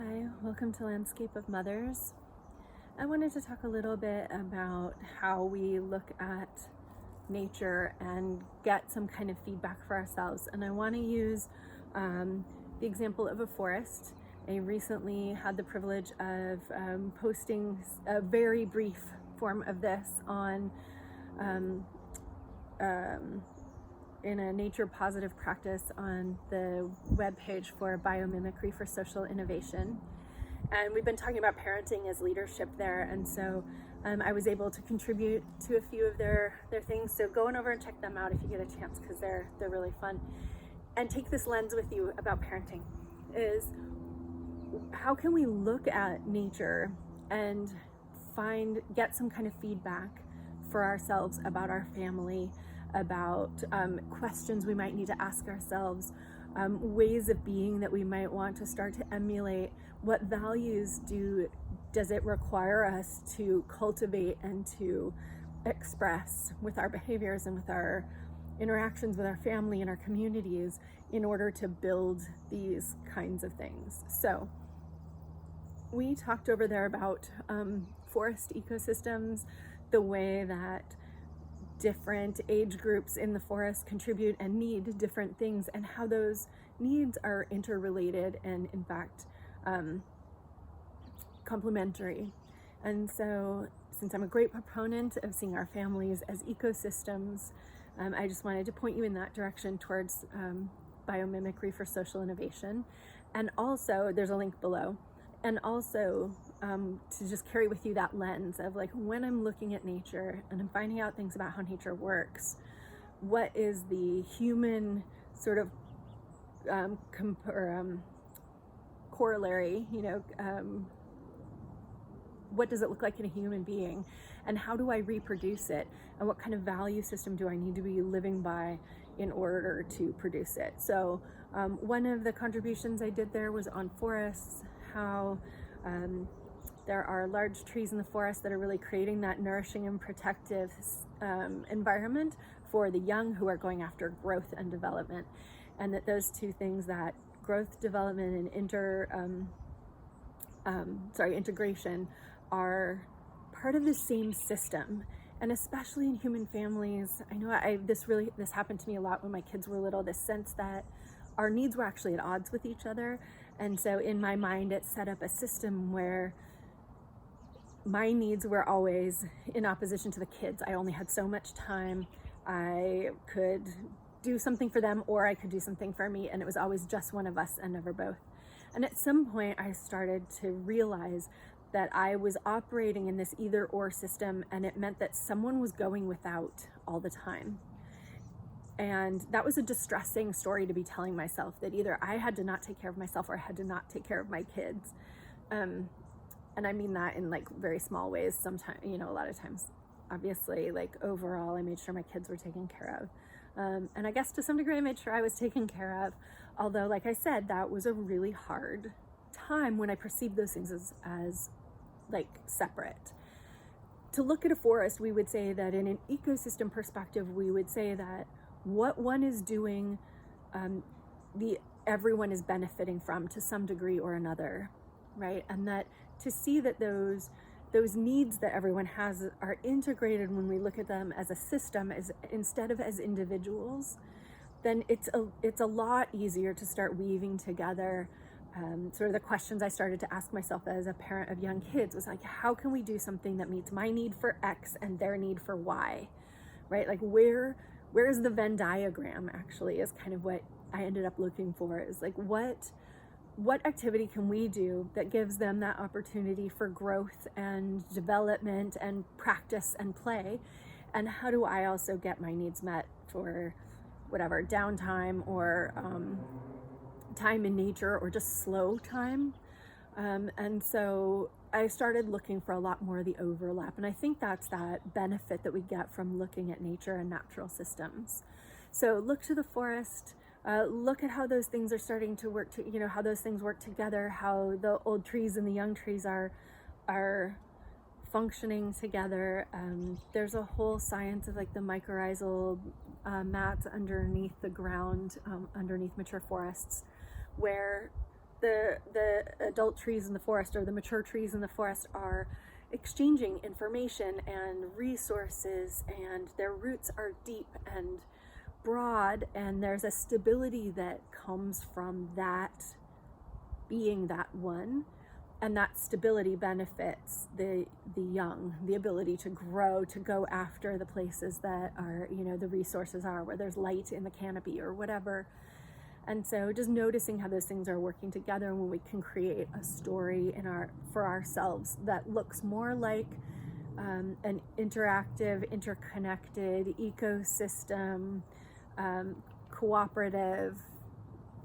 Hi, welcome to Landscape of Mothers. I wanted to talk a little bit about how we look at nature and get some kind of feedback for ourselves. And I want to use the example of a forest. I recently had the privilege of posting a very brief form of this on in a nature positive practice on the webpage for Biomimicry for Social Innovation. And we've been talking about parenting as leadership there. And so I was able to contribute to a few of their things. So go on over and check them out if you get a chance, because they're really fun. And take this lens with you about parenting is how can we look at nature and get some kind of feedback for ourselves about our family, about questions we might need to ask ourselves, ways of being that we might want to start to emulate. What values does it require us to cultivate and to express with our behaviors and with our interactions with our family and our communities in order to build these kinds of things? So we talked over there about forest ecosystems, the way that different age groups in the forest contribute and need different things, and how those needs are interrelated and in fact complementary. And so since I'm a great proponent of seeing our families as ecosystems, I just wanted to point you in that direction towards Biomimicry for Social Innovation. And also there's a link below. And also to just carry with you that lens of, like, when I'm looking at nature and I'm finding out things about how nature works, what is the human sort of corollary, what does it look like in a human being, and how do I reproduce it, and what kind of value system do I need to be living by in order to produce it? So one of the contributions I did there was on forests, how there are large trees in the forest that are really creating that nourishing and protective environment for the young who are going after growth and development, and that those two things, that growth, development, and integration, are part of the same system. And especially in human families, I know this happened to me a lot when my kids were little, this sense that our needs were actually at odds with each other. And so in my mind, it set up a system where my needs were always in opposition to the kids. I only had so much time. I could do something for them, or I could do something for me, and it was always just one of us and never both. And at some point I started to realize that I was operating in this either or system, and it meant that someone was going without all the time. And that was a distressing story to be telling myself, that either I had to not take care of myself or I had to not take care of my kids. And I mean that in like very small ways. Sometimes, a lot of times, obviously, like overall, I made sure my kids were taken care of. And I guess to some degree I made sure I was taken care of. Although, like I said, that was a really hard time when I perceived those things as like separate. To look at a forest, we would say that in an ecosystem perspective, we would say that what one is doing, everyone is benefiting from to some degree or another, right? And that to see that those needs that everyone has are integrated when we look at them as a system, instead of as individuals, then it's a lot easier to start weaving together sort of the questions I started to ask myself as a parent of young kids. Was like, how can we do something that meets my need for X and their need for Y, right? Like where is the Venn diagram, actually, is kind of what I ended up looking for. Is like, what activity can we do that gives them that opportunity for growth and development and practice and play? And how do I also get my needs met for whatever downtime or time in nature, or just slow time? And so I started looking for a lot more of the overlap. And I think that's that benefit that we get from looking at nature and natural systems. So look to the forest, look at how those things are starting to work, how those things work together, how the old trees and the young trees are functioning together. There's a whole science of like the mycorrhizal mats underneath the ground, underneath mature forests, where the adult trees in the forest, or the mature trees in the forest, are exchanging information and resources, and their roots are deep and broad, and there's a stability that comes from that being that one, and that stability benefits the young, the ability to grow, to go after the places that are, the resources are, where there's light in the canopy or whatever. And so just noticing how those things are working together, when we can create a story for ourselves that looks more like an interactive, interconnected ecosystem, cooperative,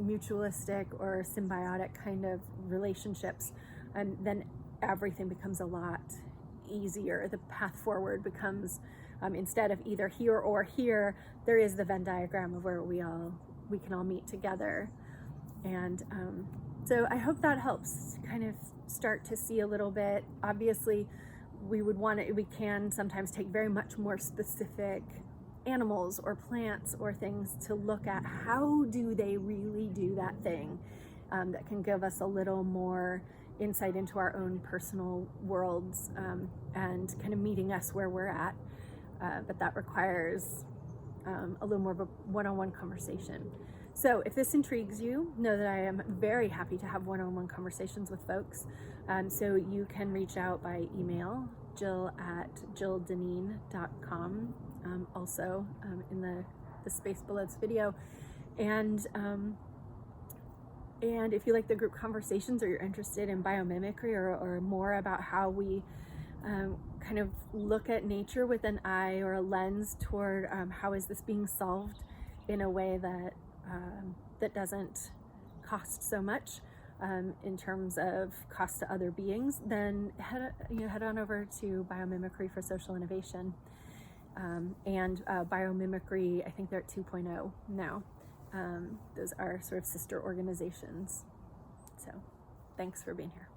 mutualistic, or symbiotic kind of relationships, and then everything becomes a lot easier. The path forward becomes, instead of either here or here, there is the Venn diagram of where we can all meet together. And so I hope that helps to kind of start to see a little bit. Obviously, we can sometimes take very much more specific animals or plants or things to look at how do they really do that thing, that can give us a little more insight into our own personal worlds, and kind of meeting us where we're at. But that requires a little more of a one-on-one conversation. So if this intrigues you, know that I am very happy to have one-on-one conversations with folks. So you can reach out by email, jill@jilldeneen.com, also in the space below this video. And if you like the group conversations, or you're interested in biomimicry, or more about how we kind of look at nature with an eye or a lens toward how is this being solved in a way that doesn't cost so much in terms of cost to other beings, then head on over to Biomimicry for Social Innovation, and Biomimicry, I think they're at 2.0 now. Those are sort of sister organizations. So thanks for being here.